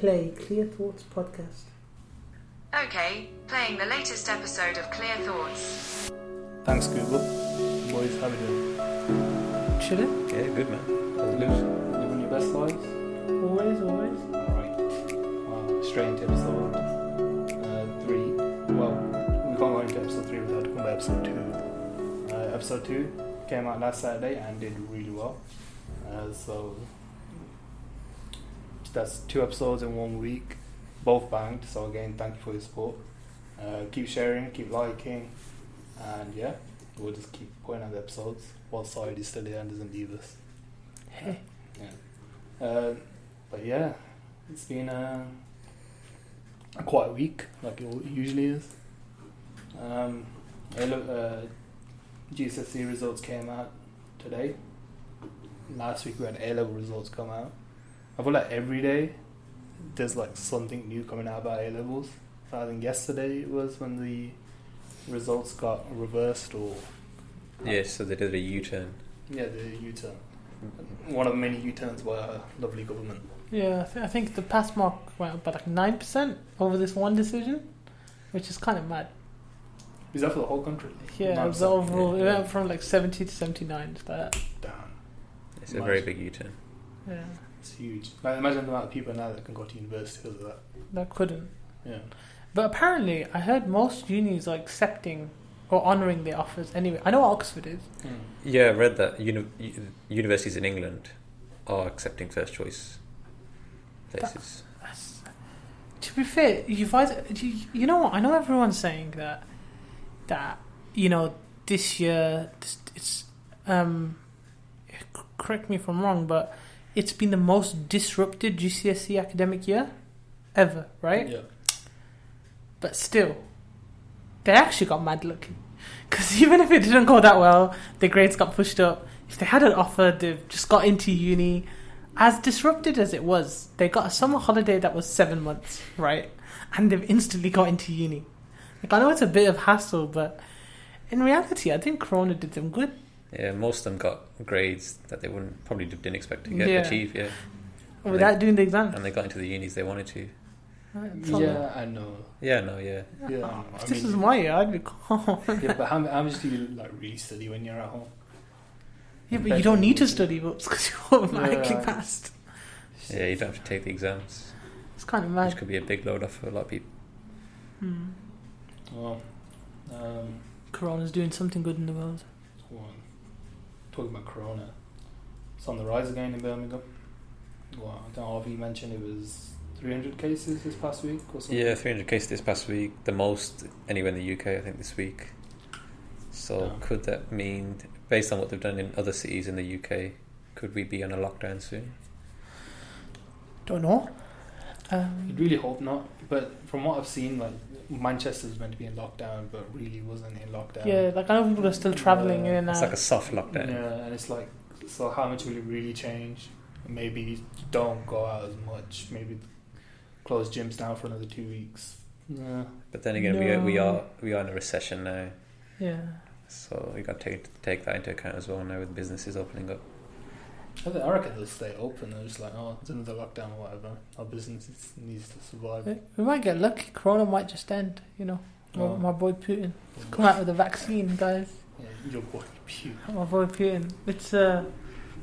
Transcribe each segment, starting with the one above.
play Clear Thoughts podcast. Okay, playing the latest episode of Clear Thoughts. Thanks, Google. Boys, how we doing? Chilling? Yeah, good man. All good. Living your best lives? Always. Alright. Straight into episode 3. Well, we can't go into episode 3 without talking about episode 2. Episode 2 came out last Saturday and did really well. So that's 2 episodes in 1 week. Both banged, so again, thank you for your support. Keep sharing, keep liking, and yeah, we'll just keep putting out the episodes while Side is still here and doesn't leave us. Hey. Yeah. But yeah, it's been a quiet week, like it usually is. GCSE results came out today. Last week we had A-level results come out. I feel like every day there's like something new coming out about A-levels. I think yesterday it was when the results got reversed or... Yes, so they did a U-turn. Yeah, the U-turn. One of the many U-turns by our lovely government. Yeah, I think the pass mark went up by like 9% over this one decision, which is kind of mad. Is that for the whole country? Yeah, it was overall. It went from like 70 to 79. Damn. It's a very big U-turn. Yeah. It's huge. Like, imagine the amount of people now that can go to university because of that. That couldn't. Yeah. But apparently, I heard most unis are accepting or honouring their offers anyway. I know Oxford is. Yeah, I read that universities in England are accepting first choice places. To be fair, you know what? I know everyone's saying that you know this year it's correct me if I'm wrong, but it's been the most disrupted GCSE academic year ever, right? Yeah. But still, they actually got mad lucky. Because even if it didn't go that well, their grades got pushed up. If they had an offer, they've just got into uni. As disrupted as it was, they got a summer holiday that was 7 months, right? And they've instantly got into uni. Like, I know it's a bit of hassle, but in reality, I think Corona did them good. Yeah, most of them got grades that they probably didn't expect to achieve. Yeah, without doing the exam. And they got into the unis they wanted to. Yeah, I know. Yeah, no, yeah. Yeah, I know. If this was my year, I'd be calm. Yeah, but how much do you like really study when you're at home? Yeah, but you don't need to study books because you automatically passed. Yeah, you don't have to take the exams. It's kind of mad. Which could be a big load off for a lot of people. Well, Corona's doing something good in the world. Talking about Corona, it's on the rise again in Birmingham. Well, I don't know if you mentioned it was 300 cases this past week or something. Yeah, 300 cases this past week, the most anywhere in the UK, I think, this week. So could that mean, based on what they've done in other cities in the UK, could we be on a lockdown soon? Don't know. I'd really hope not. But from what I've seen, like Manchester's meant to be in lockdown, but really wasn't in lockdown. Yeah, like I know people are still travelling in and out. It's like a soft lockdown. Yeah, and it's like, so how much will it really change? Maybe don't go out as much. Maybe close gyms down for another 2 weeks. Yeah. But then again, we are in a recession now. Yeah. So we got to take that into account as well now with businesses opening up. I reckon they'll stay open. They're just like, oh, it's another lockdown or whatever. Our business needs to survive. We might get lucky. Corona might just end, you know. My boy Putin. Come out with a vaccine, guys. Yeah, your boy Putin. My boy Putin. It's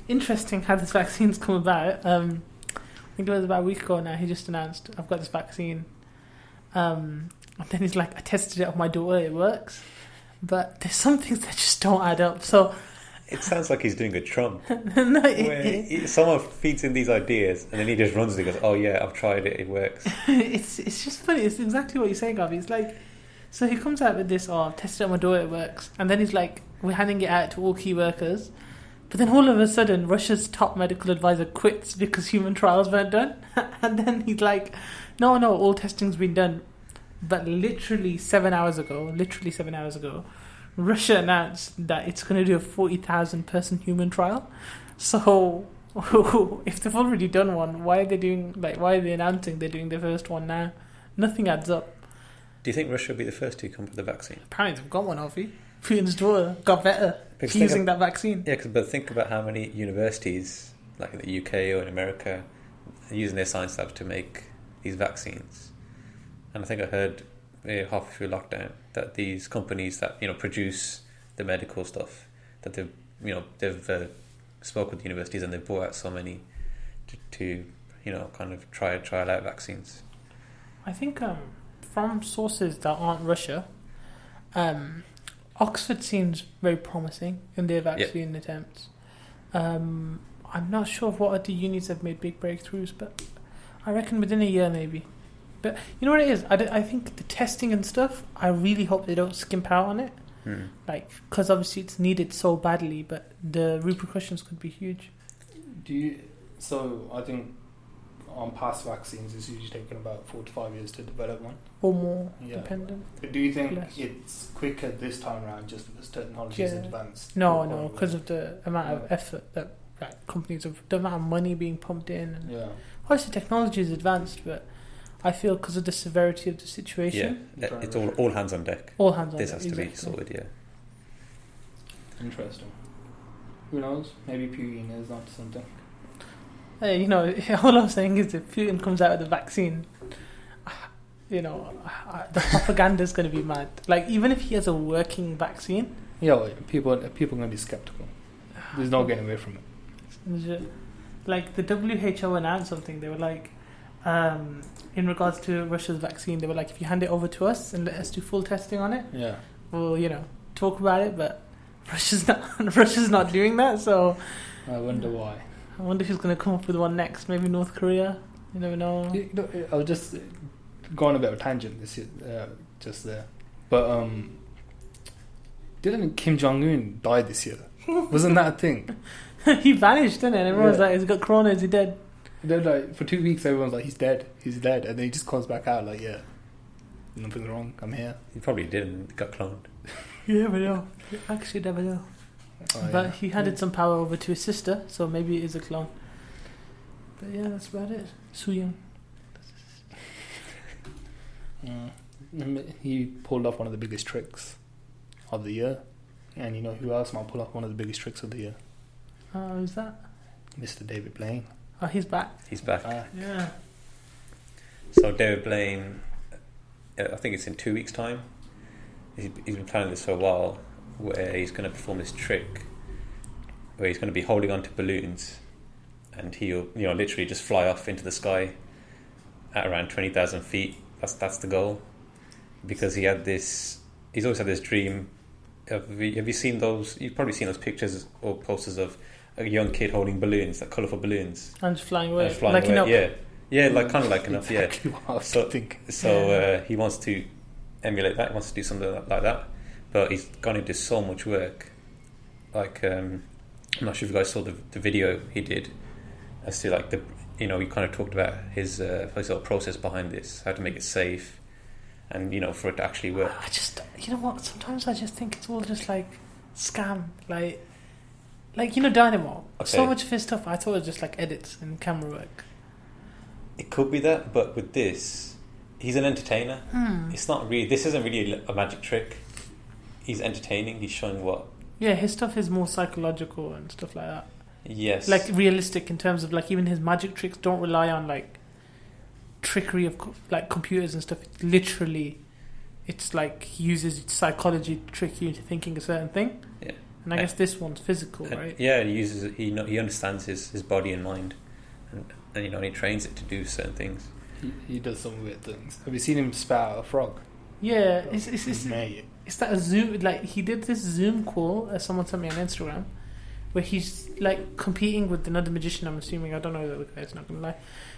interesting how this vaccine's come about. I think it was about a week ago now. He just announced, I've got this vaccine. And then he's like, I tested it on my daughter. It works. But there's some things that just don't add up. So... It sounds like he's doing a Trump. No, someone feeds in these ideas and then he just runs and goes, oh yeah, I've tried it, it works. It's just funny. It's exactly what you're saying, Gavi. It's like, so he comes out with this, I've tested it on my daughter, it works. And then he's like, we're handing it out to all key workers. But then all of a sudden, Russia's top medical advisor quits because human trials weren't done. And then he's like, no, all testing's been done. But literally 7 hours ago, Russia announced that it's going to do a 40,000 person human trial. So if they've already done one, why are they announcing they're doing the first one now? Nothing adds up. Do you think Russia will be the first to come up with the vaccine? Apparently they've got one, Alfie. Putin's daughter got better using that vaccine. Yeah, but think about how many universities, like in the UK or in America, are using their science labs to make these vaccines. And I think I heard halfway through lockdown that these companies that produce the medical stuff, that they've spoke with universities and they've bought out so many to kind of trial out vaccines. I think from sources that aren't Russia, Oxford seems very promising in their vaccine attempts. I'm not sure if what other unis have made big breakthroughs, but I reckon within a year maybe. But you know what it is? I think the testing and stuff, I really hope they don't skimp out on it. Because obviously it's needed so badly, but the repercussions could be huge. So I think on past vaccines, it's usually taken about 4 to 5 years to develop one. Or more, dependent. But do you think Less. it's quicker this time around just because technology is advanced? No, because of the amount of effort that companies have, the amount of money being pumped in. And obviously technology is advanced, but I feel because of the severity of the situation. Yeah, it's all hands on deck. All hands on this deck. This has to be sorted, yeah. Interesting. Who knows? Maybe Putin is onto something. Hey, all I'm saying is if Putin comes out with a vaccine, the propaganda is going to be mad. Like, even if he has a working vaccine... people are going to be skeptical. There's no getting away from it. Like, the WHO announced something. They were like, in regards to Russia's vaccine, they were like, if you hand it over to us and let us do full testing on it, we'll, talk about it, but Russia's not doing that, so... I wonder why. I wonder who's going to come up with one next. Maybe North Korea. You never know. I was just going a bit of a tangent this year, just there. But didn't Kim Jong-un die this year? Wasn't that a thing? He vanished, didn't it? And everyone's like, he's got corona, is he dead? Then, like, for 2 weeks, everyone's like, he's dead. And then he just comes back out like, nothing's wrong, I'm here. He probably did and got cloned. You never know. You actually never know. But he handed some power over to his sister, so maybe it is a clone. But yeah, that's about it. Su Young. He pulled off one of the biggest tricks of the year. And you know who else might pull off one of the biggest tricks of the year? Who's that? Mr. David Blaine. Oh, he's back. He's back. Yeah. So David Blaine, I think it's in 2 weeks' time. He's been planning this for a while, where he's going to perform this trick where he's going to be holding on to balloons and he'll literally just fly off into the sky at around 20,000 feet. That's the goal, because he's always had this dream. Have you seen those? You've probably seen those pictures or posters of a young kid holding balloons, like colourful balloons, and just flying away, like enough. Like kind of like enough. Exactly what I was thinking. So he wants to emulate that. He wants to do something like that, but he's gone into so much work. Like I'm not sure if you guys saw the video he did as to like he kind of talked about his sort of process behind this, how to make it safe, and for it to actually work. I just, sometimes I just think it's all just like scam, like Dynamo. Okay. So much of his stuff I thought it was just like edits and camera work. It could be that, but with this, he's an entertainer. It's not really. This isn't really a magic trick. He's entertaining. He's showing what. Yeah, his stuff is more psychological and stuff like that. Yes. Like realistic in terms of like even his magic tricks don't rely on like trickery of like computers and stuff. It's literally, it's like he uses psychology to trick you into thinking a certain thing. Yeah. And I guess this one's physical, right? Yeah, he uses he understands his body and mind, and he trains it to do certain things. He does some weird things. Have you seen him spat out a frog? Yeah, it's that a Zoom, like he did this Zoom call, someone sent me on Instagram, where he's like competing with another magician, I'm assuming, I don't know the other guy's, not gonna lie,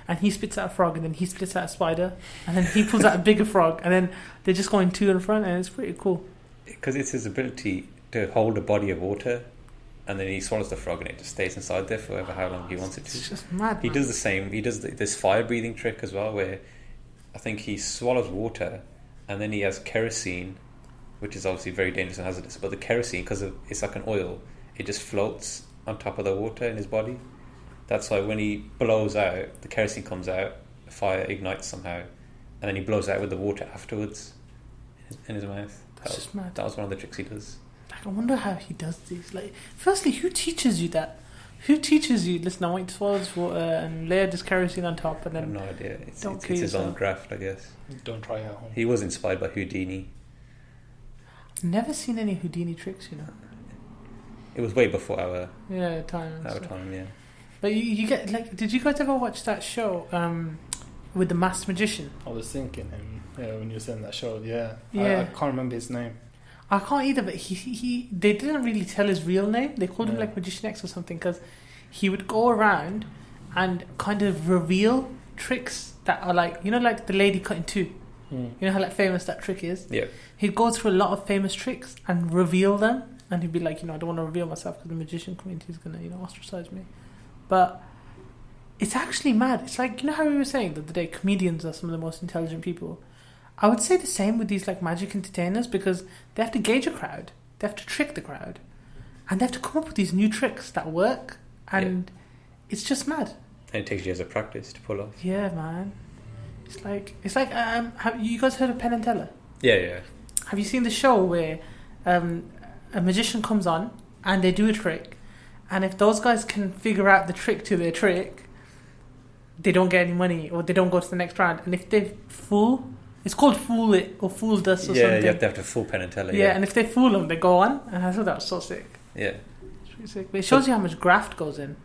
and he spits out a frog and then he splits out a spider and then he pulls out a bigger frog and then they're just going two in front, and it's pretty cool. Because it's his ability to hold a body of water and then he swallows the frog and it just stays inside there for how long he wants it to. It's just mad. He does the same. He does this fire breathing trick as well, where I think he swallows water and then he has kerosene, which is obviously very dangerous and hazardous. But the kerosene, because it's like an oil, it just floats on top of the water in his body. That's why when he blows out, the kerosene comes out, the fire ignites somehow, and then he blows out with the water afterwards in his mouth. That's just mad. That was one of the tricks he does. Like, I wonder how he does these. Like, firstly, who teaches you that? Who teaches you? Listen, I want you to swallow this water and layer this kerosene on top, and I have then no idea. It's don't it's kill his own yourself. graft, I guess. Don't try it at home. He was inspired by Houdini. never seen any Houdini tricks. You know. It was way before our Yeah, time. and stuff. time. Yeah. But you get like, did you guys ever watch that show with the masked magician? I was thinking him when you were saying that show. Yeah. Yeah. I can't remember his name. I can't either, but they didn't really tell his real name. They called him Yeah. like Magician X or something because he would go around and kind of reveal tricks that are like, you know, like the lady cut in two. You know how like famous that trick is? Yeah. He'd go through a lot of famous tricks and reveal them, and he'd be like, you know, I don't want to reveal myself because the magician community is going to, you know, ostracize me. But it's actually mad. It's like, you know how we were saying the other day, comedians are some of the most intelligent people. I would say the same with these like magic entertainers because they have to gauge a crowd, they have to trick the crowd, and they have to come up with these new tricks that work, and it's just mad. And it takes years of practice to pull off. Yeah, man. It's like have you guys heard of Penn and Teller? Yeah, yeah. Have you seen the show where a magician comes on and they do a trick, and if those guys can figure out the trick to their trick, they don't get any money or they don't go to the next round, and if they fool, it's called Fool It or Fooled Us or Yeah, something. you have to have to full Penn and Teller. Yeah, Yeah, and if they fool them, they go on, and I thought that was so sick. yeah, It's really sick. But it shows you how much graft goes in.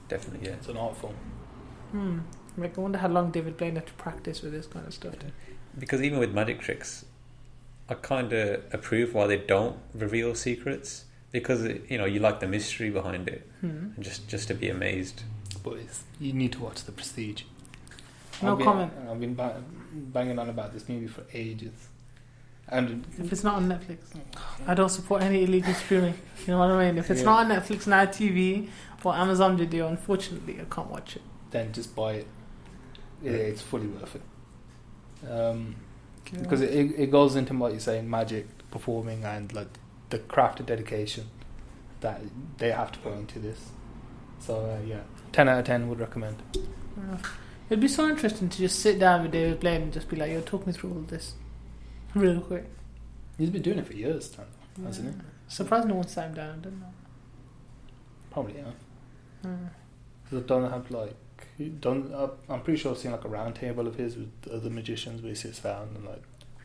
definitely. Yeah. It's an art form. Like, I wonder how long David Blaine had to practice with this kind of stuff. Because even with magic tricks, I kind of approve why they don't reveal secrets because you know you like the mystery behind it, and just to be amazed. But you need to watch The Prestige. No comment. I've been banging on about this movie for ages. And If it's not on Netflix, I don't support any illegal streaming. You know what I mean? If it's Yeah. not on Netflix, Now TV, or Amazon Video, unfortunately, I can't watch it. then just buy it. Yeah, it's fully worth it. Because it goes into what you're saying, magic, performing, and like the craft and dedication that they have to put into this. So yeah, 10 out of 10 would recommend. It'd be so interesting to just sit down with David Blaine and just be like, yo, talk me through all this real quick. He's been doing it for years, hasn't he? Surprised no one sat him down, didn't know. Probably, yeah. Mm. Because I don't have I'm pretty sure I've seen like a round table of his with other magicians where he sits down and like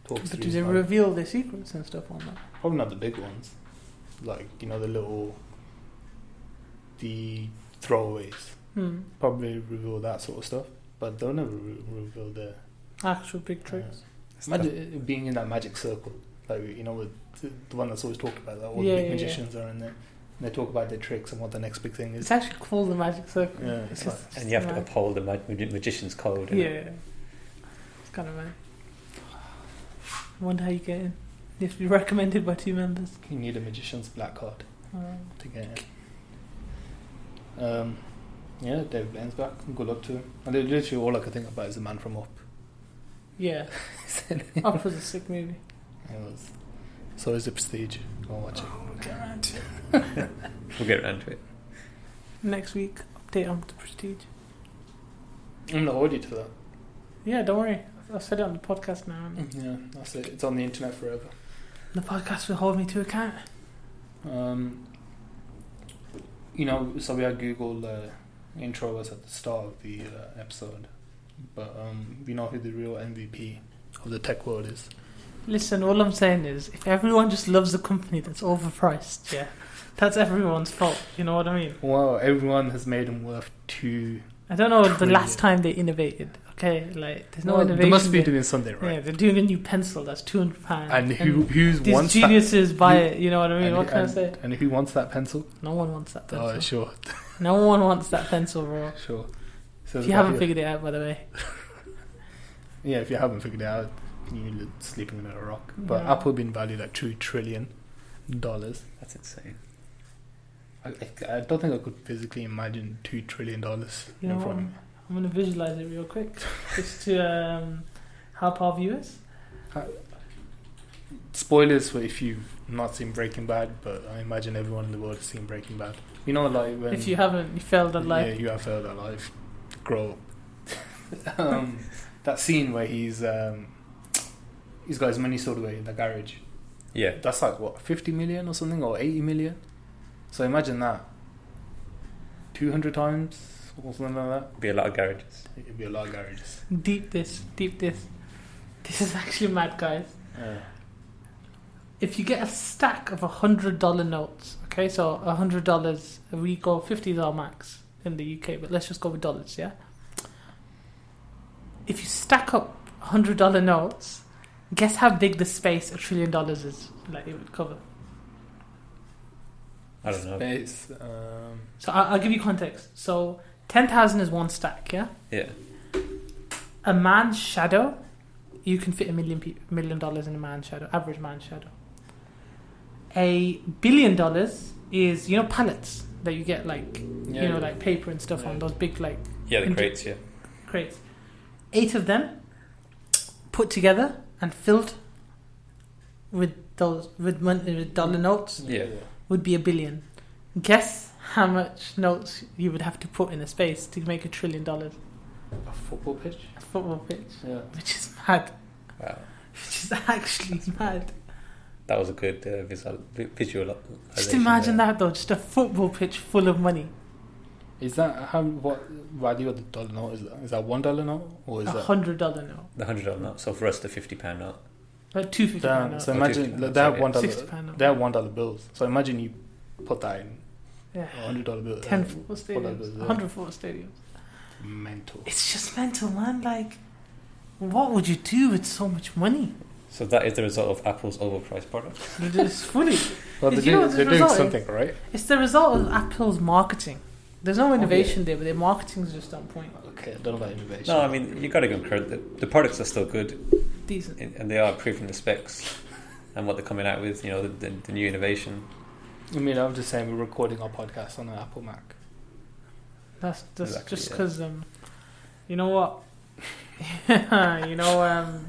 talks But through do his they life. reveal their secrets and stuff on that? Probably not the big ones, like the throwaways. Probably reveal that sort of stuff, but they'll never reveal the Actual big tricks. imagine it being in that magic circle, like with the one that's always talked about. That all Yeah, the big yeah, magicians are in there. And they talk about their tricks and what the next big thing is. It's actually called the Magic Circle. Yeah, it's like, And you have to uphold the magician's code. Yeah. innit? It's kind of mad. I wonder how you get in. You have to be recommended by 2 members. you need a magician's black card to get in. Yeah, David Blaine's back. Good luck to him. And literally all I could think about is the man from Up. Yeah. Up was a sick movie. It was. So is The Prestige. Go and watch it. We'll get around to it. Next week, update on The Prestige. I'm not audio to that. Yeah, don't worry. I've said it on the podcast now. And Yeah, that's it. It's on the internet forever. the podcast will hold me to account. So we had Google intro was at the start of the episode, but you know who the real MVP of the tech world is? Listen, all I'm saying is, if everyone just loves a company that's overpriced, yeah, that's everyone's fault. You know what I mean? Well, everyone has made them worth I don't know the Trillion. last time they innovated. Okay, like there's no Well, innovation. they must be there. doing something right. Yeah, they're doing a new pencil that's £200. And who these wants geniuses that? buy it? You know what I mean? And What can I and- say? And who wants that pencil? No one wants that pencil. Oh, sure, No one wants that pencil, bro. sure. So If you haven't figured it out, by the way. yeah, if you haven't figured it out, you're sleeping under a rock. But Yeah. Apple been valued at $2 trillion. That's insane. I don't think I could physically imagine $2 trillion You know in what? front of me. I'm going to visualize it real quick. Just to help our viewers. Spoilers for if you've not seen Breaking Bad, but I imagine everyone in the world has seen Breaking Bad. You know, like when If you haven't, you failed at life. yeah, you have failed at life. Grow up. That scene where he's got his money stored away in the garage. Yeah. That's like what, 50 million or something, or 80 million. So imagine that. 200 times or something like that. Be a lot of garages. It'd be a lot of garages. Deep this. This is actually mad, guys. Yeah. If you get a stack of $100 notes, okay, so $100, we go 50 is our max in the UK, but let's just go with dollars, yeah? If you stack up $100 notes, guess how big the space $1 trillion is, like it would cover. I don't know. Space. So I'll give you context. So 10,000 is one stack, yeah? Yeah. A man's shadow, you can fit $1 million in a man's shadow, average man's shadow. $1 billion is, you know, pallets that you get, like, like paper and stuff on, those big, like... Yeah, the crates, yeah. Crates. 8 of them put together and filled with dollar notes Yeah. would be $1 billion. Guess how much notes you would have to put in a space to make $1 trillion? A football pitch? A football pitch. Yeah. Which is mad. Wow. Which is actually mad. That was a good visual. Just imagine that though, just a football pitch full of money. Is that what value of the dollar note is that? Is that $1 note or is that $100 note. The $100 note. So for us, the £50 note. Like $250 Damn, note. so imagine they have $1. £60 note. They have $1 bills. So imagine you put that in Yeah. $100 bill. 10 football stadiums. bills, yeah. 100 football stadiums. Mental. It's just mental, man. Like, what would you do with so much money? So that is the result of Apple's overpriced product. It's fully. Well, Did you know what the they're doing result is? something, right? It's the result of Apple's marketing. There's no innovation there, but their marketing's just on point. Okay, I don't know about innovation. No, I mean, you got to give them credit. The products are still good, Decent. and they are improving the specs and what they're coming out with. You know, the new innovation. I mean, I'm just saying we're recording our podcast on an Apple Mac. That's Exactly, just yeah. because, you know what? You know,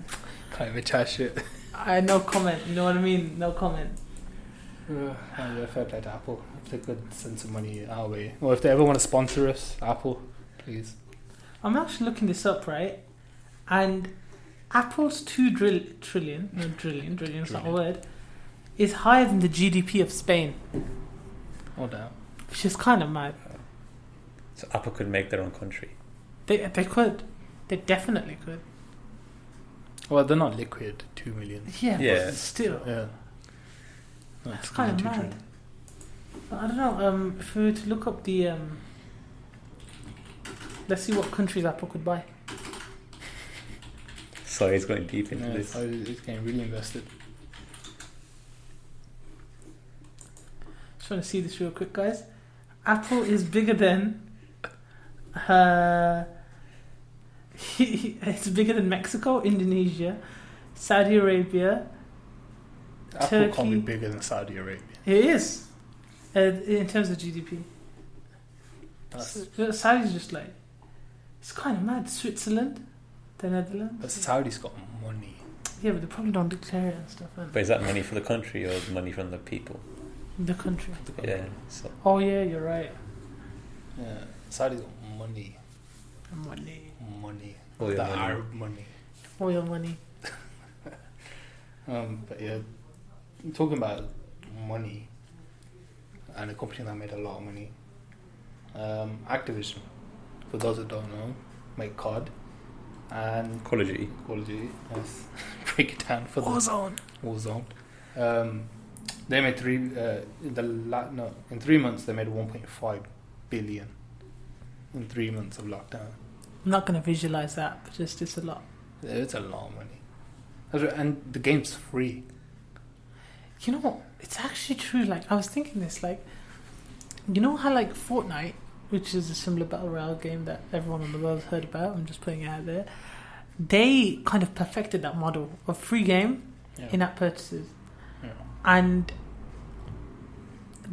Can't even chat shit. I no comment. You know what I mean? No comment. Yeah, fair play to Apple. If they could send some money our way. Or if they ever want to sponsor us, Apple, please. I'm actually looking this up, right? And Apple's trillion, it's not a word, is higher than the GDP of Spain, Oh, damn. which is kind of mad. So Apple could make their own country. They could. They definitely could. Well, they're not liquid, 2 million. Yeah, Yeah. but still. Yeah. No, That's it's kind of 2 mad. trillion. But I don't know, if we were to look up the... let's see what countries Apple could buy. So he's going deep into Yeah, this. so it's getting really invested. Just want to see this real quick, guys. Apple is bigger than... it's bigger than Mexico, Indonesia, Saudi Arabia. Apple Turkey. can't be bigger than Saudi Arabia. It is, in terms of GDP. Saudi's just like... It's kind of mad. Switzerland, the Netherlands. But Saudi's got money. Yeah, but they probably don't declare it and stuff. And But is that money for the country or money from the people? the country. Yeah. So Oh yeah, you're right. Yeah, Saudi's got money. Money, Money. Oil The money. Arab money. oil money. But yeah, talking about money and a company that made a lot of money. Activision, for those that don't know, make COD and Call of Duty. Call of Duty. Yes, break it down for Warzone. Warzone. They made in 3 months they made 1.5 billion in 3 months of lockdown. I'm not gonna visualize that, but just it's a lot. It's a lot of money. That's right, and the game's free. You know what? It's actually true. Like I was thinking this, like, you know how like Fortnite, which is a similar battle royale game that everyone in the world heard about. I'm just putting it out there. They kind of perfected that model of free game, Yeah. in-app purchases, Yeah. and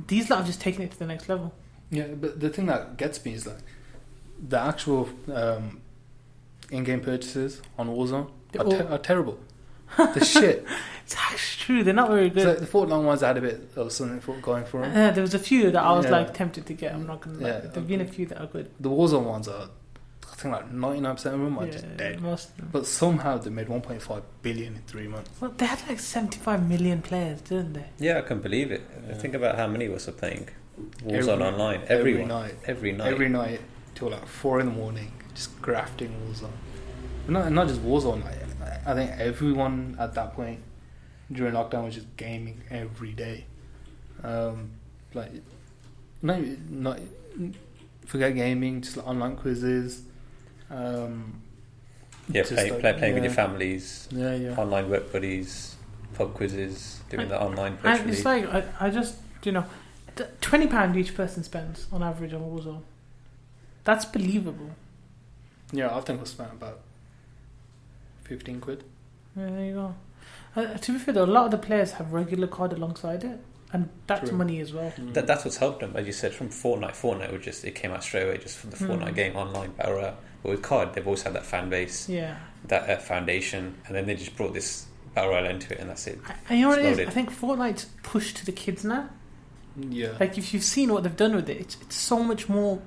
these lot have just taken it to the next level. Yeah, but the thing that gets me is like the actual in-game purchases on Warzone are terrible. The shit. It's actually true. They're not very So good. the Fortnite ones had a bit of something going for them. There was a few that I was Yeah. like tempted to get. I'm not gonna lie. Yeah. There've been a few that are good. The Warzone ones are, I think like 99% of them are Yeah, just dead. most of them. But somehow they made 1.5 billion in 3 months. Well, they had like 75 million players, didn't they? Yeah, I can believe it. Yeah. Think about how many of us are playing. Warzone online. Everyone. Every night. Every night till like 4 a.m, just grafting Warzone. Not just Warzone. Like, I think everyone at that point during lockdown was just gaming every day. Like, not forget gaming, just like online quizzes. Playing with your families. Yeah. Online work buddies, pub quizzes, doing the online And virtually. it's like, I just, £20 each person spends on average on Warzone. That's believable. Yeah, I think I spent about 15 quid. Yeah, there you go. To be fair though, a lot of the players have regular COD alongside it, and that's True. money as well. That's what's helped them, as you said, from Fortnite. It came out straight away just from the Fortnite game online battle royale. But with COD, they've always had that fan base, Yeah. that foundation, and then they just brought this battle royale into it, and that's it. And you know what it is? Exploded. I think Fortnite's pushed to the kids now. Yeah. Like, if you've seen what they've done with it, it's so much more.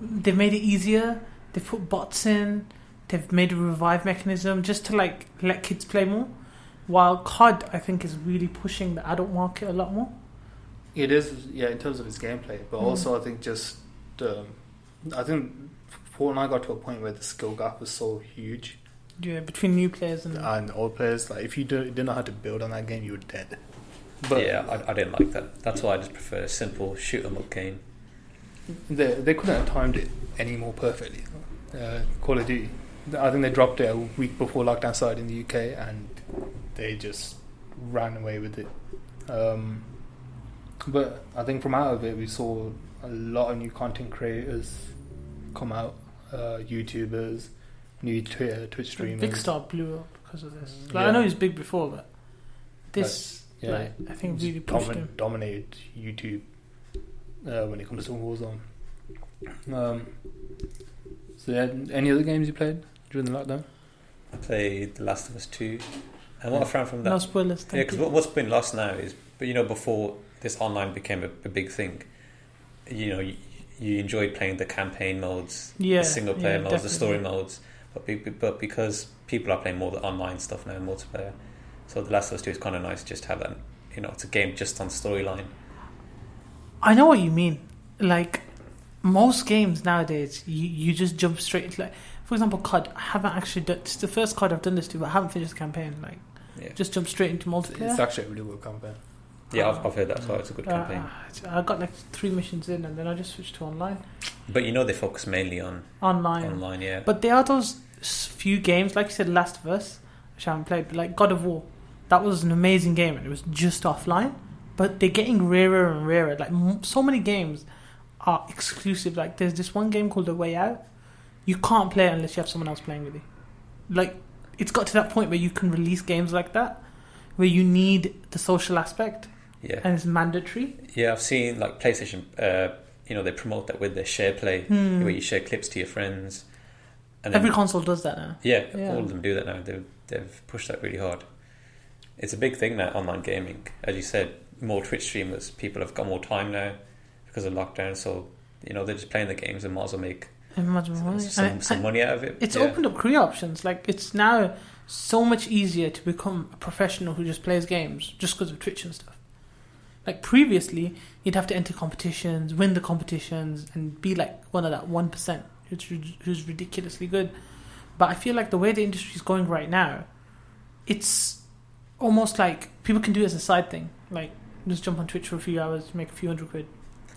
They've made it easier. They've put bots in. They've made a revive mechanism just to like let kids play more. While COD, I think, is really pushing the adult market a lot more. It is, yeah, in terms of its gameplay, but also I think I think Fortnite got to a point where the skill gap was so huge, Yeah, between new players and old players. Like, if you didn't know how to build on that game, you were dead. But yeah, I didn't like that. That's why I just prefer a simple shoot 'em up game. they couldn't have timed it any more perfectly. Call of Duty, I think they dropped it a week before lockdown started in the UK, and they just ran away with it. But I think from out of it, we saw a lot of new content creators come out, YouTubers, new Twitch streamers. Big Star blew up because of this. Like, Yeah. I know he was big before, but this, yeah, I think, really pushed him. Dominated YouTube when it comes to Warzone. So yeah, any other games you played during the lockdown? I played The Last of Us 2, and what I found from that, No spoilers. yeah, because what's been lost now is, but before this online became a big thing, you enjoyed playing the campaign modes, Yeah, the single player yeah, modes, the story definitely. modes, but because people are playing more the online stuff now, multiplayer, so The Last of Us 2 is kind of nice just to have that. It's a game just on storyline. I know what you mean. Like, most games nowadays, you just jump straight into, like, for example, COD. I haven't actually done. It's the first COD I've done this to, but I haven't finished the campaign. Like, Yeah, just jump straight into multiplayer. It's actually a really good campaign. yeah, I've heard that as well. It's a good campaign, I got like 3 missions in, and then I just switched to online. but they focus mainly on online. Yeah, But there are those few games, like you said, Last of Us, which I haven't played, but like God of War, that was an amazing game, and it was just offline. But they're getting rarer and rarer. Like, so many games are exclusive. Like, there's this one game called A Way Out. You can't play it unless you have someone else playing with you. Like, it's got to that point where you can release games like that, where you need the social aspect, yeah. and it's mandatory. Yeah, I've seen like PlayStation. They promote that with their share play, where you share clips to your friends. And then, Every console does that now. yeah, Yeah. all of them do that now. They've pushed that really hard. It's a big thing now, online gaming. As you said, more Twitch streamers. People have got more time now because of lockdown. So they're just playing the games and might as well make some money out of it. It's Yeah. opened up career options. Like, it's now so much easier to become a professional who just plays games just because of Twitch and stuff. Like, previously, you'd have to enter competitions, win the competitions, and be like one of that 1%, who's ridiculously good. But I feel like the way the industry is going right now, it's almost like people can do it as a side thing. Like, just jump on Twitch for a few hours, make a few $100.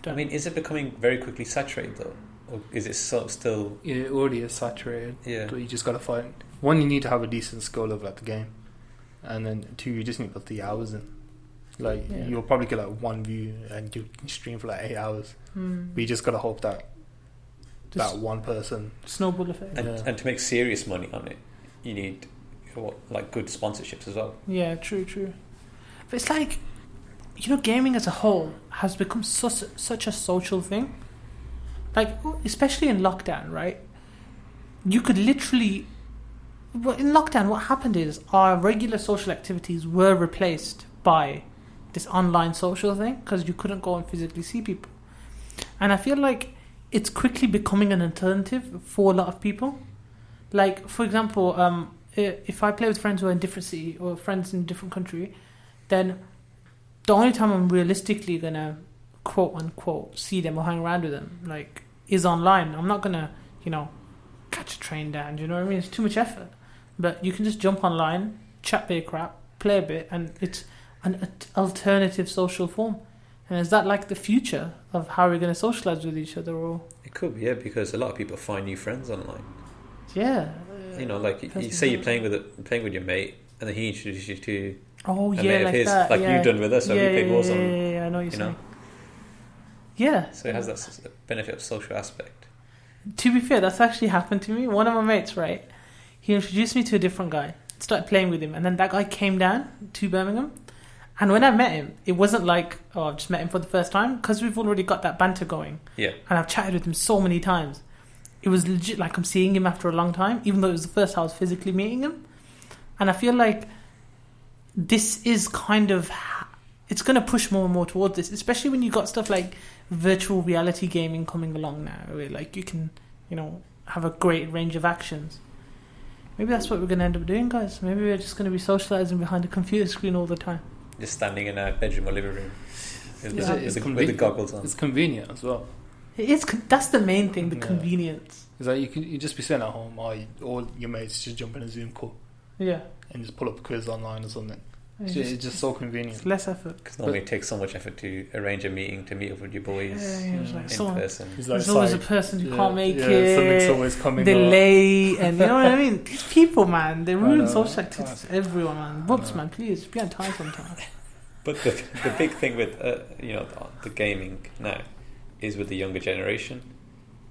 Done. I mean, is it becoming very quickly saturated though, or is it still? Yeah, it already is saturated. Yeah. So you just gotta find. One, you need to have a decent skill level at the game, and then 2, you just need to put the hours in. Like, Yeah. you'll probably get like 1 view and you stream for like 8 hours. But you just gotta hope that Just that one person. snowball effect. And, Yeah. and to make serious money on it, you need like good sponsorships as well. Yeah, true. But it's like, gaming as a whole has become such a social thing. Like, especially in lockdown, right? You could literally... Well, in lockdown, what happened is our regular social activities were replaced by this online social thing because you couldn't go and physically see people. And I feel like it's quickly becoming an alternative for a lot of people. Like, for example, if I play with friends who are in a different city or friends in a different country, then the only time I'm realistically going to quote unquote see them or hang around with them like is online. I'm not gonna, catch a train down. Do you know what I mean? It's too much effort. But you can just jump online, chat bit of crap, play a bit, and it's an alternative social form. And is that like the future of how we're going to socialize with each other? Or It could be, yeah, because a lot of people find new friends online. yeah, Like you say you're playing with your mate, and then he introduces you to oh a yeah, mate of like his, that, like yeah. you've done with us. So we played Warzone. Yeah, I know what you're you know? saying. Yeah. So it has that benefit of social aspect. To be fair, that's actually happened to me. One of my mates, right? He introduced me to a different guy. Started playing with him, and then that guy came down to Birmingham. And when I met him, it wasn't like, oh, I've just met him for the first time, because we've already got that banter going. Yeah. And I've chatted with him so many times. It was legit like I'm seeing him after a long time, even though it was the first time I was physically meeting him. And I feel like this is kind of, it's going to push more and more towards this, especially when you got stuff like virtual reality gaming coming along now, where like you can, have a great range of actions. Maybe that's what we're going to end up doing, guys. Maybe we're just going to be socializing behind a computer screen all the time. Just standing in a bedroom or living room with the goggles on. It's convenient as well. That's the main thing, the Yeah. convenience. It's like you just be sitting at home, or all your mates just jump in a Zoom call Yeah. and just pull up a quiz online or something. It's It's just so convenient. it's less effort. Because normally it takes so much effort to arrange a meeting to meet up with your boys It's like in someone, person. It's like there's always a side- person who yeah, can't make something's it. always coming They're up. late, and you know what I mean? These people, man, they ruin know. social activities. Everyone, man. Whoops, man, please be on time sometime. But the big thing with the gaming now is with the younger generation,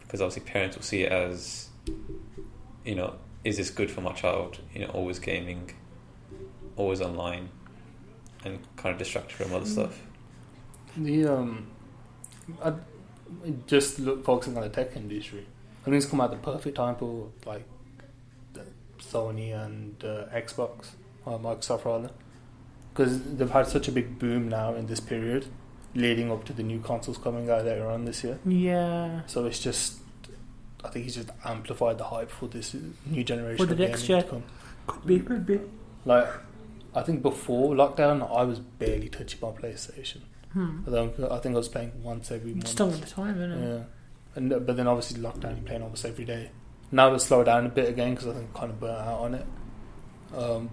because obviously parents will see it as, is this good for my child? Always gaming, always online, and kind of distracted from other stuff. I just focusing on the tech industry. I think it's come at the perfect time for like the Sony and Xbox or Microsoft rather, because they've had such a big boom now in this period, leading up to the new consoles coming out later on this year. Yeah. So it's just, I think he's just amplified the hype for this new generation. For the of next gaming gen. to come. Could be. Like, I think before lockdown, I was barely touching my PlayStation. I think I was playing once every month. Just don't get the time, innit? Yeah, but then obviously lockdown, you're playing almost every day. Now it's slowed down a bit again because I think I'm kind of burnt out on it.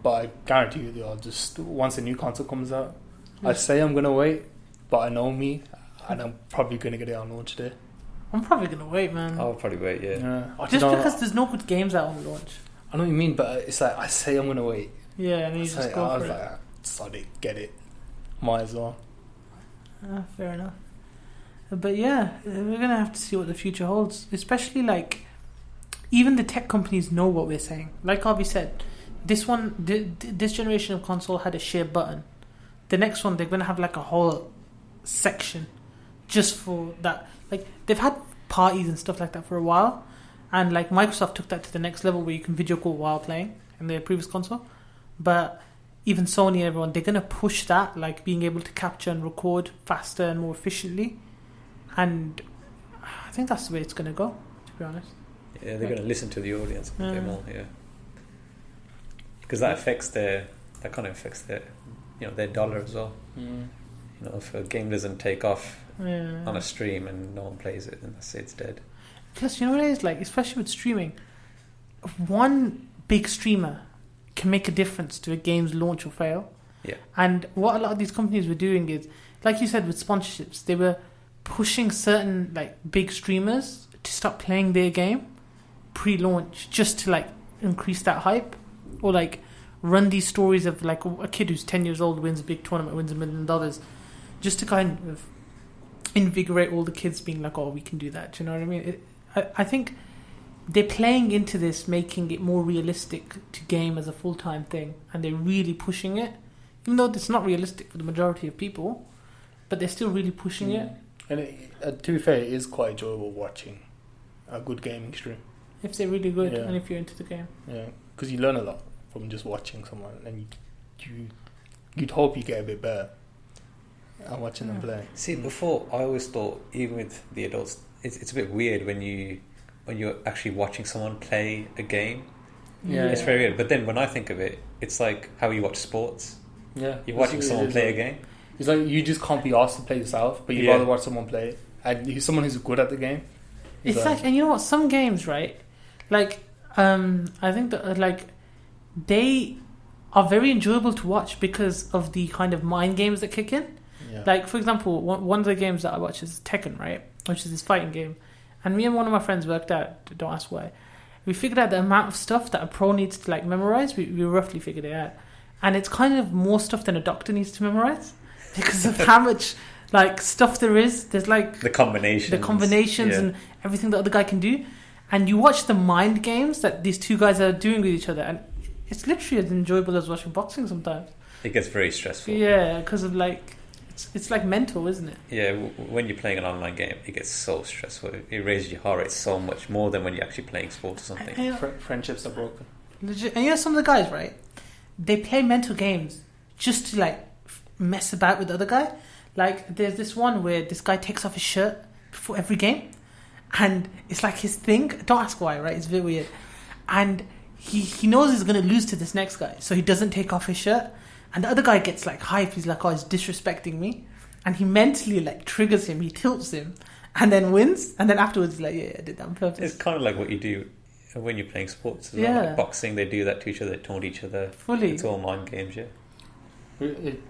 But I guarantee you, I'll just once a new console comes out, I say I'm gonna wait, but I know me, and I'm probably gonna get it on launch day. I'm probably gonna wait, man. I'll probably wait, yeah. Just because there's no good games out on launch. I know what you mean, but it's like I say I'm gonna wait. Yeah, and you just go I for was it. like, Sonic, get it, might as well. Fair enough. But yeah, we're gonna have to see what the future holds. Especially like, even the tech companies know what we're saying. Like Harvey said, this generation of console had a share button. The next one, they're gonna have like a whole section just for that. Like they've had parties and stuff like that for a while, and like Microsoft took that to the next level where you can video call while playing in their previous console. But even Sony and everyone, they're going to push that, like being able to capture and record faster and more efficiently. And I think that's the way it's going to go, to be honest. Yeah, they're going to listen to the audience a bit Yeah. more, yeah. Because that kind of affects their dollar as well. If a game doesn't take off Yeah. on a stream and no one plays it, then that's it, it's dead. Plus, you know what it is like, especially with streaming, one big streamer can make a difference to a game's launch or fail. Yeah. And what a lot of these companies were doing is, like you said, with sponsorships, they were pushing certain like big streamers to stop playing their game pre-launch, just to like increase that hype, or like run these stories of like a kid who's 10 years old wins a big tournament, wins $1 million, just to kind of invigorate all the kids being like, oh, we can do that. Do you know what I mean? I think they're playing into this, making it more realistic to game as a full-time thing, and they're really pushing it, even though it's not realistic for the majority of people, but they're still really pushing it. And to be fair, it is quite enjoyable watching a good gaming stream. If they're really good, Yeah. and if you're into the game. Yeah, because you learn a lot from just watching someone, and you'd hope you get a bit better at watching them play. See, before I always thought, even with the adults, it's a bit weird when you're actually watching someone play a game. Yeah, It's very weird. But then when I think of it, it's like how you watch sports. Yeah, You're watching someone play a game. It's like you just can't be asked to play yourself, but you'd Yeah. rather watch someone play it. And he's someone who's good at the game. He's It's like, and you know what? Some games, right? Like, I think that like they are very enjoyable to watch because of the kind of mind games that kick in. yeah. Like, for example, one of the games that I watch is Tekken, right? Which is this fighting game. And me and one of my friends worked out, don't ask why, we figured out the amount of stuff that a pro needs to, like, memorize. We roughly figured it out. And it's kind of more stuff than a doctor needs to memorize because of how much, like, stuff there is. There's, like, The combinations. Yeah. and everything the other guy can do. And you watch the mind games that these two guys are doing with each other, and it's literally as enjoyable as watching boxing sometimes. It gets very stressful. Yeah, because of, like, it's like mental, isn't it? Yeah, when you're playing an online game, it gets so stressful. It raises your heart rate so much more than when you're actually playing sports or something. And, Friendships are broken. legit, and you know some of the guys, right? They play mental games just to, like, mess about with the other guy. Like, there's this one where this guy takes off his shirt before every game, and it's like his thing. Don't ask why, right? It's very weird. And he knows he's going to lose to this next guy, so he doesn't take off his shirt. And the other guy gets, like, hype. He's like, oh, he's disrespecting me. And he mentally, like, triggers him. He tilts him and then wins. And then afterwards he's like, yeah, I did that on purpose. It's kind of like what you do when you're playing sports as well. Yeah. Like boxing, they do that to each other, they taunt each other. Fully. It's all mind games, yeah.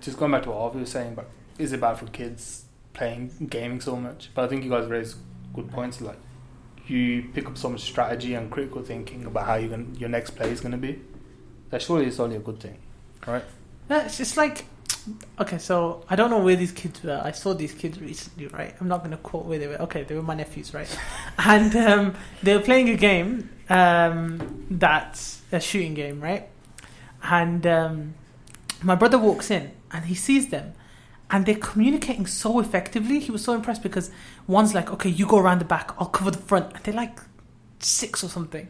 Just going back to what Harvey was saying, but is it bad for kids playing gaming so much? But I think you guys raised good points. Like, you pick up so much strategy and critical thinking about how your next play is going to be. That surely is only a good thing, right? Yeah, it's just like, okay, so I don't know where these kids were. I saw these kids recently, right? I'm not going to quote where they were. Okay, they were my nephews, right? And they were playing a game that's a shooting game, right? And my brother walks in and he sees them and they're communicating so effectively. He was so impressed because one's like, okay, you go around the back, I'll cover the front. And they're like 6 or something.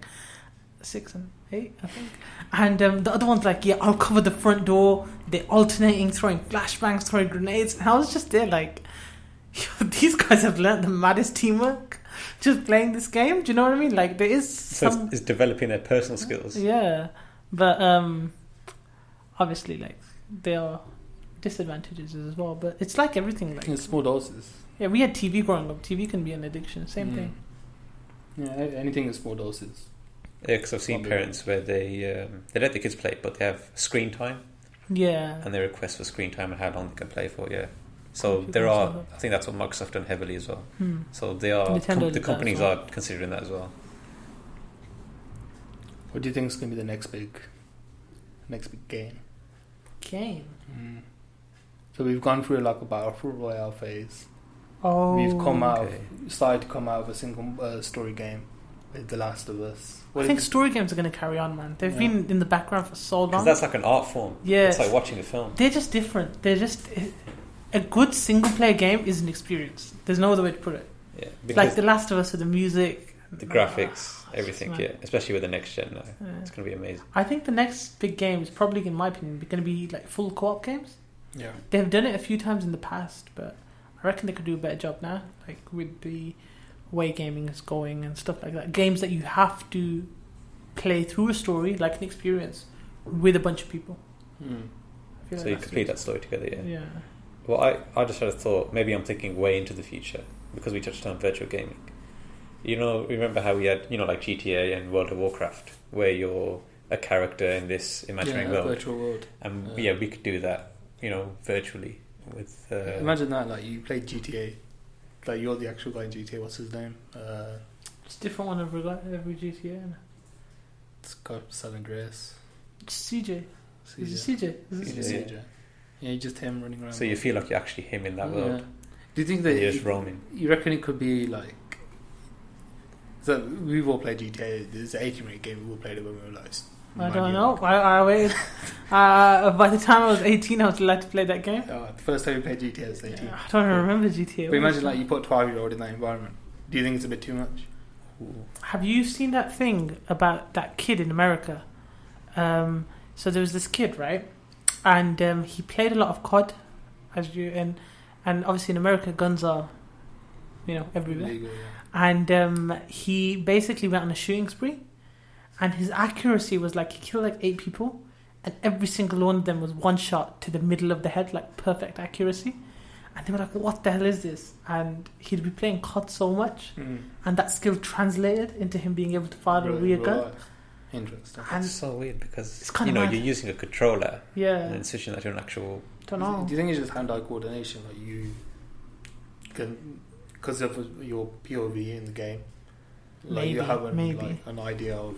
6 and 8, I think. And the other one's like, yeah, I'll cover the front door. They're alternating, throwing flashbangs, throwing grenades. And I was just there like, these guys have learned the maddest teamwork just playing this game. Do you know what I mean? Like, there is So some... it's developing their personal skills. Yeah. But obviously, like, there are disadvantages as well. But it's like everything. Like, In small doses. yeah, we had TV growing up. TV can be an addiction. Same thing. Yeah, anything in small doses. Yeah, because I've seen parents where they let the kids play, but they have screen time, Yeah. and they request for screen time and how long they can play for. Yeah, so If you there can are. solve it. I think that's what Microsoft done heavily as well. Hmm. So they are. Nintendo did The that companies as well. are considering that as well. What do you think is going to be the next big game? Game. So we've gone through like a battle royale phase. Oh. We've okay. started to come out of a single story game with The Last of Us. I think story games are going to carry on, man. They've Yeah. been in the background for so Because long. that's like an art form. Yeah. It's like watching a film. They're just different. They're just... A good single-player game is an experience. There's no other way to put it. Yeah, because Like The Last of Us with the music. the graphics, everything. man. Yeah, especially with the next gen now, Yeah. it's going to be amazing. I think the next big game is probably, in my opinion, going to be like full co-op games. Yeah. They've done it a few times in the past, but I reckon they could do a better job now, like with the way gaming is going and stuff like that. Games that you have to play through a story, like an experience, with a bunch of people. I feel So like you that's complete the- that story together. Yeah. Yeah. Well, I just had a thought. Maybe I'm thinking way into the future because we touched on virtual gaming. You know, remember how we had, like GTA and World of Warcraft, where you're a character in this imaginary world, virtual world. and we could do that, virtually with. Imagine that, like you play GTA, like you're the actual guy in GTA. What's his name? It's different one every GTA. Isn't it? It's got San Andreas. It's CJ. Is CJ. it CJ? Is it CJ? CJ. Yeah, just him running around. So you feel like you're actually him in that world. Yeah. Do you think And that you're just roaming. you reckon it could be like? So we've all played GTA. There's an 18-rated game. We all played it when we were like. I 9 don't years know. old. I waited. By the time I was 18, I was allowed to play that game. The first time we played GTA was 18. I don't even remember GTA. But imagine like you put a 12-year-old in that environment. Do you think it's a bit too much? Have you seen that thing about that kid in America? So there was this kid, right? And he played a lot of COD, and obviously in America guns are, everywhere. Legal, yeah. And he basically went on a shooting spree, and his accuracy was like he killed like 8 people, and every single one of them was one shot to the middle of the head, like perfect accuracy. And they were like, what the hell is this? And he'd be playing COD so much, and that skill translated into him being able to fire a rear gun. Interesting. And It's so weird because it's kinda mad. you're using a controller yeah, and then switching that to an actual. don't know. Do you think it's just hand-eye coordination? Like you can, because of your POV in the game, like you have like an idea of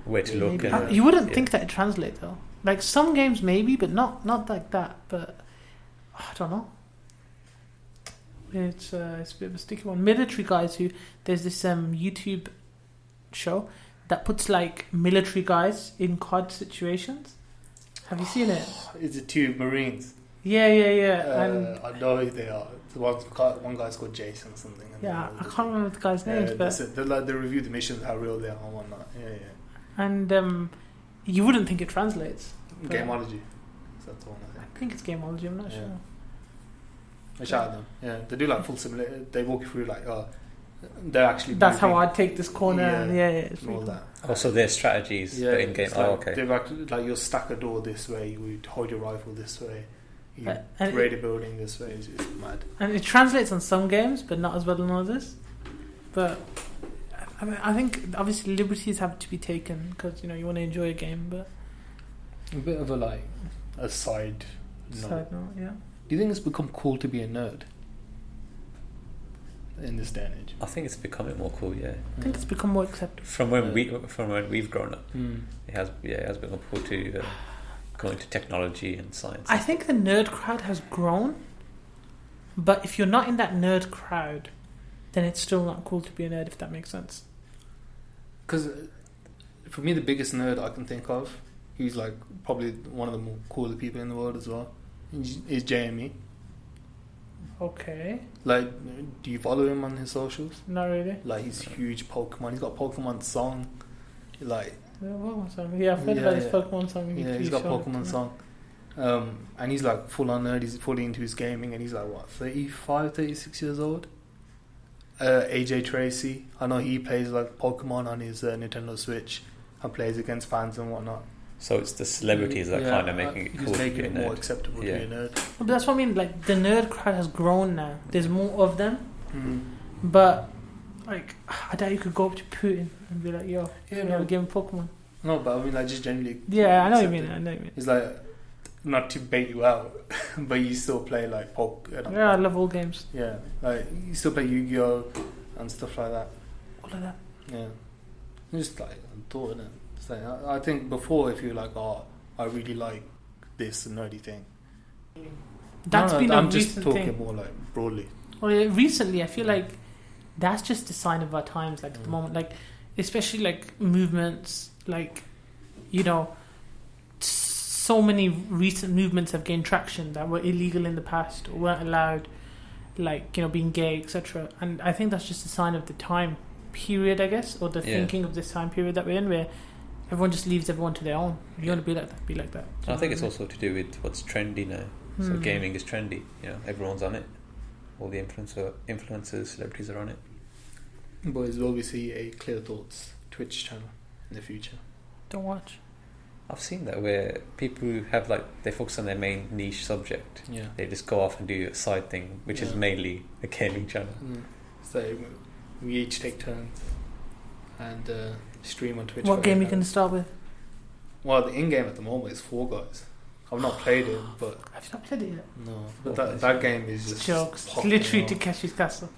Where to look. Maybe. And, You wouldn't yeah. think that it translates though. Like some games maybe, but not like that. But I don't know. It's a bit of a sticky one. Military guys who there's this YouTube show that puts like military guys in COD situations. Have you seen it? Is it two Marines? Yeah. And I know who they are. One guy's called Jason or something. And yeah, I can't remember the guy's names, but that's it. They review the missions, how real they are and whatnot. Yeah. and you wouldn't think it translates. But Gameology. That's the one I think. I think it's Gameology. I'm not Yeah. sure. I shout at them. Yeah, they do like full simulator. They walk you through like, they're actually. That's how moving I'd take this corner. And it's and all really that. Also, their strategies for in game. it's like, Oh, okay. They've actually, like you'll stack a door this way, you would hold your rifle this way, you and raid a building this way. It's mad. And it translates on some games, but not as well on others. But I mean, I think obviously liberties have to be taken because you want to enjoy a game. But A bit of a side note. side note, yeah. Do you think it's become cool to be a nerd in this day and age? I think it's becoming more cool. Yeah. I think it's become more acceptable. From when we've grown up, it has become cool to go into technology and science. I think the nerd crowd has grown, but if you're not in that nerd crowd, then it's still not cool to be a nerd. If that makes sense. Because for me, the biggest nerd I can think of, who's like probably one of the more cooler people in the world as well, is JME. Okay. Like, do you follow him on his socials? Not really. Like, he's huge Pokemon. He's got Pokemon song. Like, Pokemon song. Yeah, I've heard about his Pokemon song. yeah, he's got Pokemon song. And he's like full on nerd. He's fully into his gaming, and he's like what, 35, 36 years old. AJ Tracy. I know he plays like Pokemon on his Nintendo Switch and plays against fans and whatnot. So it's the celebrities that are kind of making it cool. He's making to it be a more nerd. acceptable to be a nerd. But that's what I mean. Like the nerd crowd has grown now. There's more of them. But like, I doubt you could go up to Putin and be like, "Yo, Yeah, we have a game of Pokemon." No, but I mean, like, just generally. Yeah, I know what you accepted. mean. It's like, not to bait you out, but you still play like Yeah, I love all games. Yeah, like you still play Yu-Gi-Oh and stuff like that. All of that. Yeah, it's just like a thought, innit? It's like, I think before, if you're like, oh, I really like this nerdy thing. That's been a I'm just recent talking thing. more like broadly. Well, yeah, recently, I feel like that's just a sign of our times. Like at the moment, like especially like movements, like so many recent movements have gained traction that were illegal in the past or weren't allowed, like being gay, etc. And I think that's just a sign of the time period, I guess, or the thinking of this time period that we're in, where everyone just leaves everyone to their own. If you want to be like that, be like that. I think it's also to do with what's trendy now. So gaming is trendy. Everyone's on it. All the influencers, celebrities are on it. Boys, will we see a Clear Thoughts Twitch channel in the future? Don't watch. I've seen that where people who have they focus on their main niche subject. Yeah. They just go off and do a side thing, which is mainly a gaming channel. So we each take turns and stream on Twitch. What game are you going to start with? Well, the in-game at the moment is Fall Guys. I've not played it, but Have you not played it yet? no. But that game is just Jokes. It's popping literally off. Takeshi's Castle.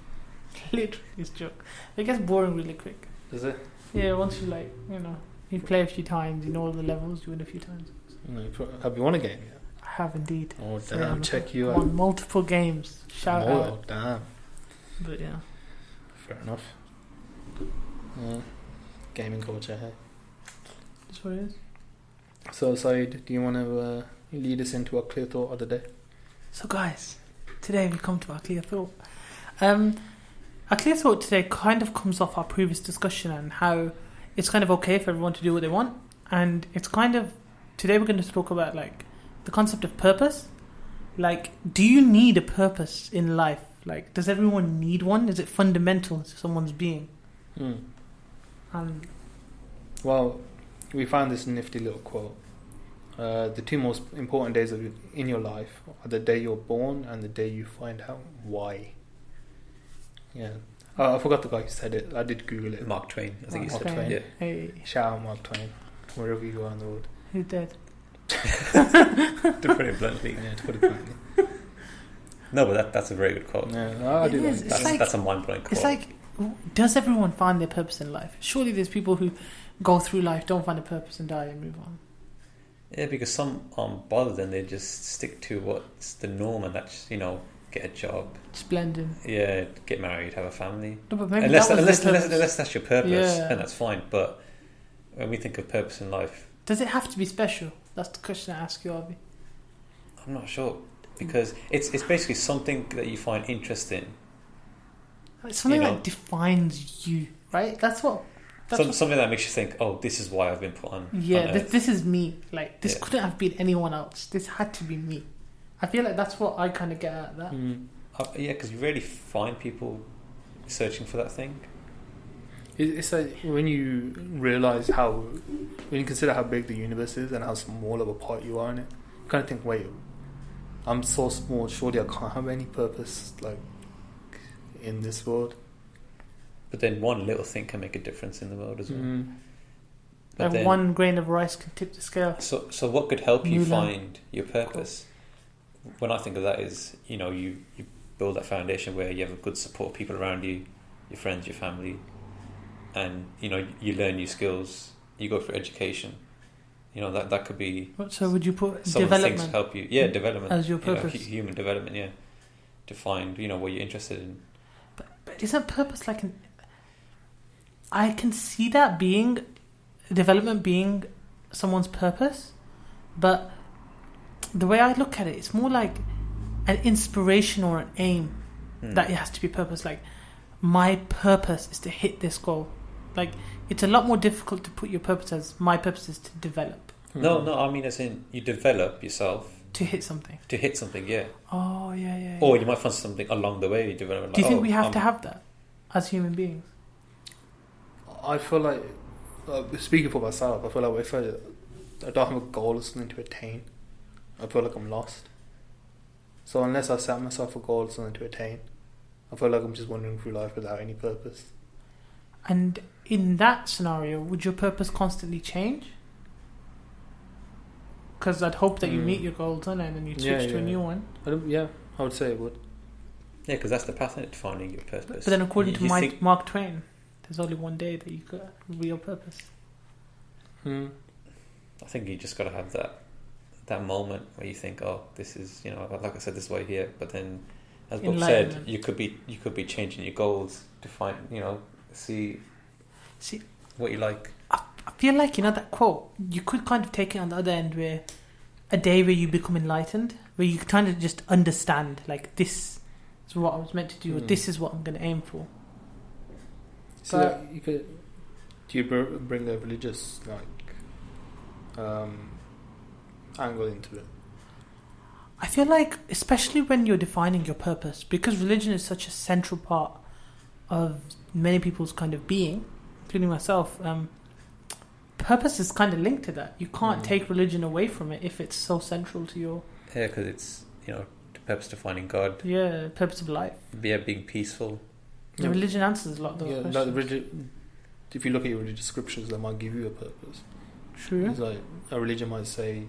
Literally, it's joke. It gets boring really quick. Is it? Yeah, once you you play a few times, you know all the levels, you win a few times. Have you won a game yet? I have indeed. Oh So, damn! Check you won out. multiple games. Shout Oh out. damn! But yeah. Fair enough. Gaming culture, hey. That's what it is. So, Saeed, do you want to lead us into our clear thought of the day? So guys, today we come to our clear thought. Our clear thought today kind of comes off our previous discussion and how it's kind of okay for everyone to do what they want, and it's kind of today we're going to talk about the concept of purpose. Do you need a purpose in life? Does everyone need one? Is it fundamental to someone's being? Well, we found this nifty little quote the two most important days in your life are the day you're born and the day you find out why. Yeah. I forgot the guy who said it. I did Google it. Mark Twain, I think he Mark said. Twain. Yeah. Hey, Shout out Mark Twain, wherever you are in the world. who's dead? To put it bluntly. Yeah, to put it bluntly. No, but that's a very good quote. Yeah, I It do is. like It's that. That's a mind-blowing quote. It's like, does everyone find their purpose in life? Surely there's people who go through life, don't find a purpose, and die and move on. Yeah, because some aren't bothered and they just stick to what's the norm, and that's, get a job, Splendid. yeah, get married, have a family. No, but maybe Unless that was their purpose. unless that's your purpose, Yeah. then that's fine. But when we think of purpose in life, Does it have to be special? That's the question I ask you, Avi. I'm not sure, because it's basically something that you find interesting. It's something You know. that defines you, right? That's what. Something that makes you think, oh, this is why I've been put on. Yeah, on this, Earth. this is me. Like, this Yeah. couldn't have been anyone else. This had to be me. I feel like that's what I kind of get at that. Yeah, because you really find people searching for that thing. It's like when you realise when you consider how big the universe is and how small of a part you are in it, you kind of think, wait, I'm so small, surely I can't have any purpose, like, in this world. But then one little thing can make a difference in the world as well. But Like then, one grain of rice can tip the scale. So what could help you New land. find your purpose? When I think of that is, you build that foundation where you have a good support of people around you, your friends, your family, and you learn new skills. You go through education. That could be So would you put some of the things to development help you. Yeah, development as your purpose? human development. Yeah, to find what you're interested in. But isn't purpose like an... I can see that being... Development being someone's purpose, but the way I look at it, it's more like an inspiration or an aim that it has to be purpose. Like, my purpose is to hit this goal. Like, it's a lot more difficult to put your purpose as my purpose is to develop, No, I mean as in you develop yourself to hit something. to hit something. Yeah. Oh, yeah. Or you might find something along the way you develop. Do you think we have to have that as human beings? I feel like, speaking for myself, I feel like if I don't have a goal or something to attain, I feel like I'm lost. So unless I set myself a goal or something to attain, I feel like I'm just wandering through life without any purpose. And in that scenario, would your purpose constantly change? Because I'd hope that you meet your goals, and then you switch to a new one. I would say it would. Yeah, because that's the path to finding your purpose. But then according to You think- Mark Twain, there's only one day that you got real purpose. I think you just got to have that moment where you think, oh, this is, like I said, this way here. But then, as Bob said, Enlightenment. you could be changing your goals to find, see what you like. I feel like, that quote, you could kind of take it on the other end, where a day where you become enlightened, where you kind of just understand, like, this is what I was meant to do, or this is what I'm going to aim for. So But- you could, do you bring a religious angle into it? I feel like, especially when you're defining your purpose, because religion is such a central part of many people's kind of being, including myself, purpose is kind of linked to that. You can't take religion away from it if it's so central to your... Yeah, because it's, the purpose to finding God. Yeah, purpose of life. Yeah, being peaceful. The religion answers a lot of those questions. If you look at your religious scriptures, they might give you a purpose. True. It's like a religion might say,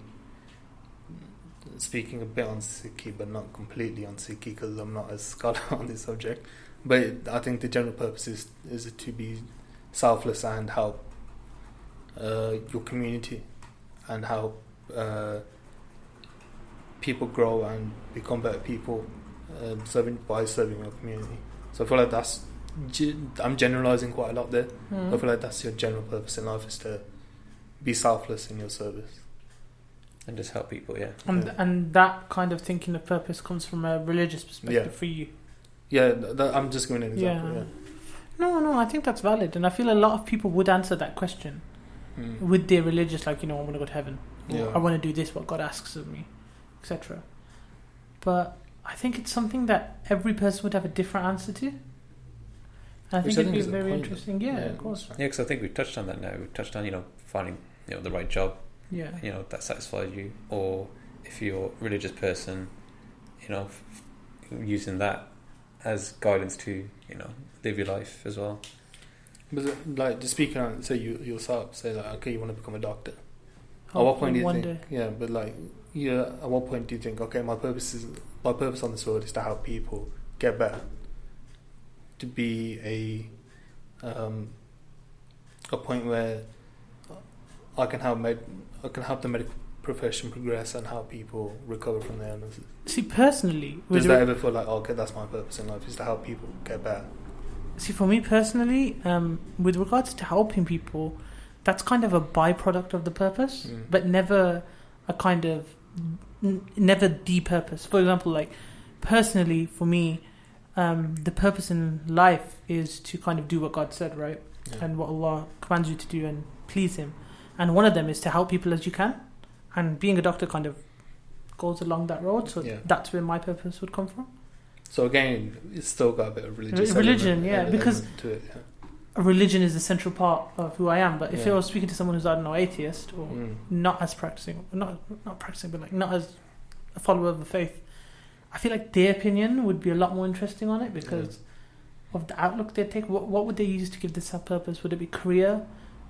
speaking a bit on Sikhi, but not completely on Sikhi because I'm not a scholar on this subject. But I think the general purpose is to be selfless and help your community and help people grow and become better people serving your community. So I feel like I'm generalizing quite a lot there. I feel like that's your general purpose in life, is to be selfless in your service and just help people. Yeah. And that kind of thinking of purpose comes from a religious perspective for you. Yeah, I'm just giving an example. Yeah. No, I think that's valid, and I feel a lot of people would answer that question with their religious, like, I want to go to heaven, or I want to do this, what God asks of me, etc. But I think it's something that every person would have a different answer to. And I think it'd be very interesting. Yeah, of course. Yeah, because I think we've touched on that now. We've touched on, finding, the right job, Yeah. you know, that satisfies you, or if you're a religious person, you know, using that as guidance to, you know, live your life as well. But like, just speaking on, say you yourself, say like, okay, you want to become a doctor. At Oh, what point do you one think? day. Yeah, but like, yeah, at what point do you think? Okay, my purpose on this world is to help people get better. To be a point where I can help the medical profession progress and help people recover from their illnesses. See, personally, Does that ever feel like, okay, that's my purpose in life, is to help people get better? See, for me personally, with regards to helping people, that's kind of a byproduct of the purpose, but never a kind of, never the purpose. For example, like, personally, for me, the purpose in life is to kind of do what God said, right? Yeah. And what Allah commands you to do and please Him. And one of them is to help people as you can. And being a doctor kind of goes along that road, so Yeah. that's where my purpose would come from. So again, it's still got a bit of religious Religion, yeah, because element to it. Yeah. a religion is a central part of who I am. But if Yeah. I was speaking to someone who's, I don't know, atheist or Mm. not as practicing, not practicing, but like not as a follower of the faith, I feel like their opinion would be a lot more interesting on it because of the outlook they take. What would they use to give this a purpose? Would it be career?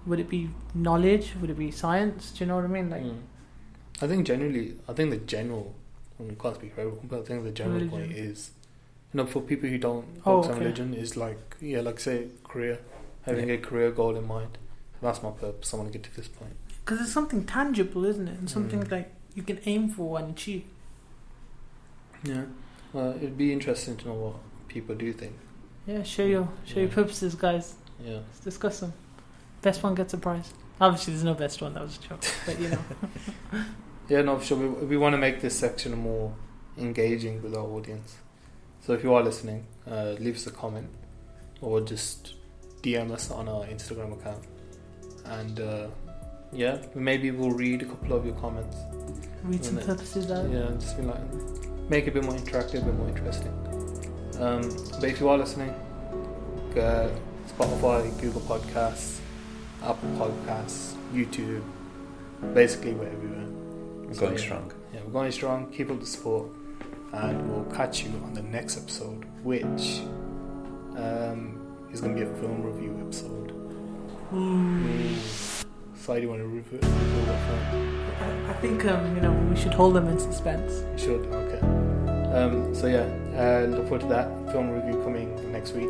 Would it be knowledge? Would it be science? Do you know what I mean? Like, I think the general, I can't speak for everyone, but I think the general Religion. point is, you know, for people who don't Oh, focus on okay. religion, is like, yeah, like say career, having a career goal in mind. That's my purpose. I want to get to this point. because it's something tangible, isn't it? And something Mm. like you can aim for and achieve. Yeah, it'd be interesting to know what people do think. Yeah, share your purposes, guys. Yeah, Let's discuss them. Best one gets a prize. Obviously, there's no best one. That was a joke. But you know. yeah, no, for sure. We want to make this section more engaging with our audience. So if you are listening, leave us a comment or just DM us on our Instagram account, and yeah, maybe we'll read a couple of your comments. Read some purposes out. Yeah, just be like, make it a bit more interactive, a bit more interesting. But if you are listening, Spotify, Google Podcasts, Apple Podcasts, YouTube, basically we're everywhere. We're going strong. Yeah, we're going strong. Keep up the support, and we'll catch you on the next episode, which is going to be a film review episode. So do you want to review that film? I think we should hold them in suspense. You should. Okay. So yeah, look forward to that film review coming next week.